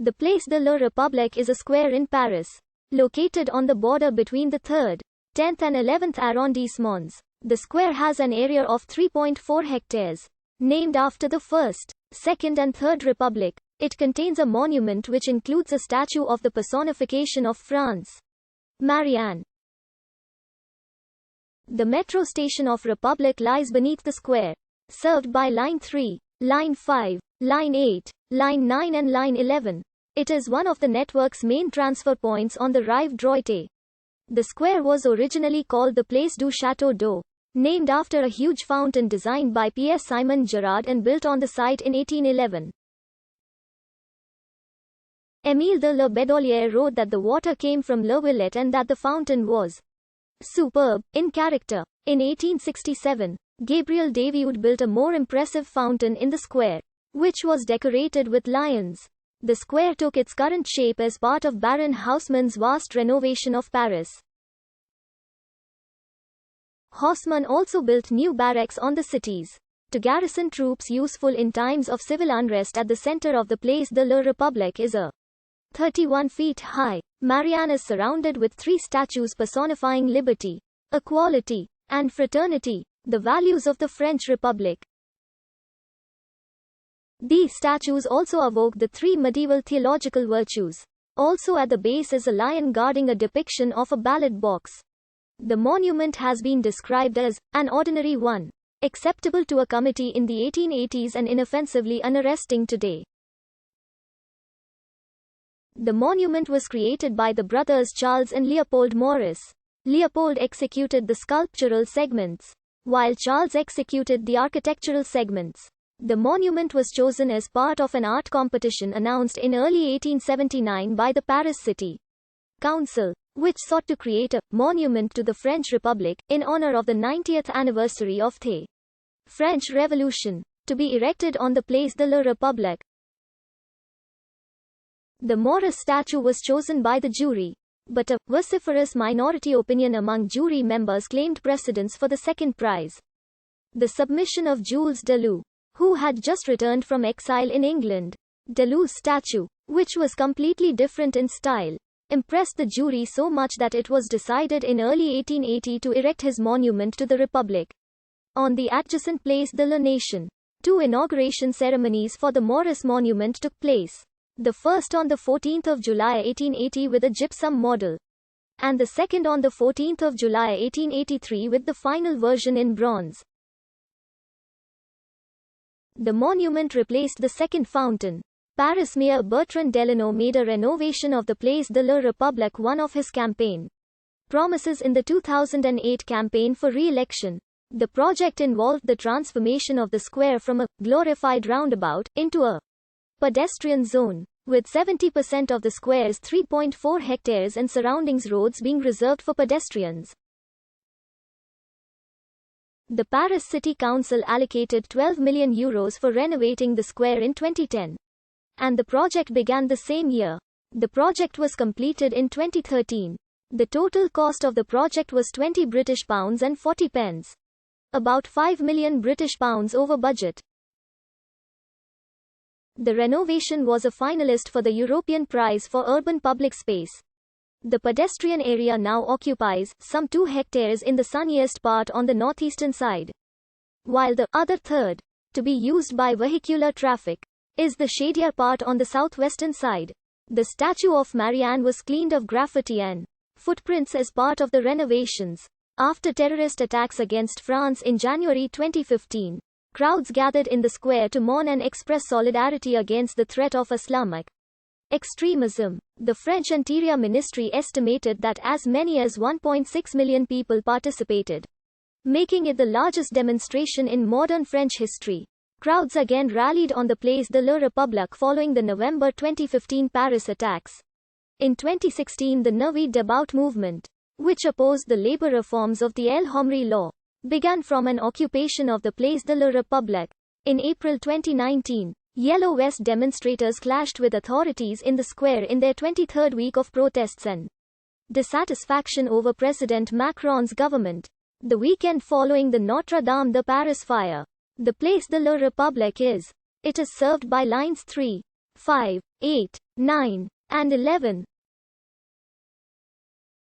The Place de la République is a square in Paris, located on the border between the 3rd, 10th and 11th arrondissements. The square has an area of 3.4 hectares. Named after the 1st, 2nd and 3rd Republic, it contains a monument which includes a statue of the personification of France, Marianne. The metro station of Rpublique lies beneath the square, served by Line 3, Line 5, Line 8, Line 9 and Line 11. It is one of the network's main transfer points on the Rive Droite. The square was originally called the Place du Château d'Eau, named after a huge fountain designed by Pierre-Simon Gerard and built on the site in 1811. Émile de la Bédolière wrote that the water came from La Villette and that the fountain was superb in character. In 1867, Gabriel Daviud built a more impressive fountain in the square, which was decorated with lions. The square took its current shape as part of Baron Haussmann's vast renovation of Paris. Haussmann also built new barracks on the cities to garrison troops useful in times of civil unrest. At the center of the Place de la République is a 31 feet high Marianne is surrounded with 3 statues personifying liberty, equality, and fraternity, the values of the French Republic. These statues also evoke the 3 medieval theological virtues. Also at the base is a lion guarding a depiction of a ballot box. The monument has been described as an ordinary one, acceptable to a committee in the 1880s and inoffensively unarresting today. The monument was created by the brothers Charles and Leopold Maurice. Leopold executed the sculptural segments, while Charles executed the architectural segments. The monument was chosen as part of an art competition announced in early 1879 by the Paris City Council, which sought to create a monument to the French Republic in honor of the 90th anniversary of the French Revolution, to be erected on the Place de la République. The Maurice statue was chosen by the jury, but a vociferous minority opinion among jury members claimed precedence for the second prize. The submission of Jules Delou, who had just returned from exile in England. Delou's statue, which was completely different in style, impressed the jury so much that it was decided in early 1880 to erect his monument to the Republic on the adjacent Place de la Nation. 2 inauguration ceremonies for the Maurice monument took place. The first on the 14th of July 1880 with a gypsum model, and the second on the 14th of July 1883 with the final version in bronze. The monument replaced the second fountain. Paris Mayor Bertrand Delanoë made a renovation of the Place de la République one of his campaign promises in the 2008 campaign for re-election. The project involved the transformation of the square from a glorified roundabout into a pedestrian zone, with 70% of the square's 3.4 hectares and surroundings roads being reserved for pedestrians. The Paris City Council allocated €12 million for renovating the square in 2010. And the project began the same year. The project was completed in 2013. The total cost of the project was £20 and 40 pence. About £5 million over budget. The renovation was a finalist for the European Prize for Urban Public Space. The pedestrian area now occupies some 2 hectares in the sunniest part on the northeastern side, while the other third, to be used by vehicular traffic, is the shadier part on the southwestern side. The statue of Marianne was cleaned of graffiti and footprints as part of the renovations. After terrorist attacks against France in January 2015, crowds gathered in the square to mourn and express solidarity against the threat of Islamic extremism. The French Interior Ministry estimated that as many as 1.6 million people participated, making it the largest demonstration in modern French history. Crowds again rallied on the Place de la République following the November 2015 Paris attacks. In 2016, the Nuit Debout movement, which opposed the labor reforms of the El Khomri law, began from an occupation of the Place de la République. In April 2019, Yellow Vest demonstrators clashed with authorities in the square in their 23rd week of protests and dissatisfaction over President Macron's government. The weekend following the Notre Dame de Paris fire, the Place de la République is served by lines 3, 5, 8, 9, and 11.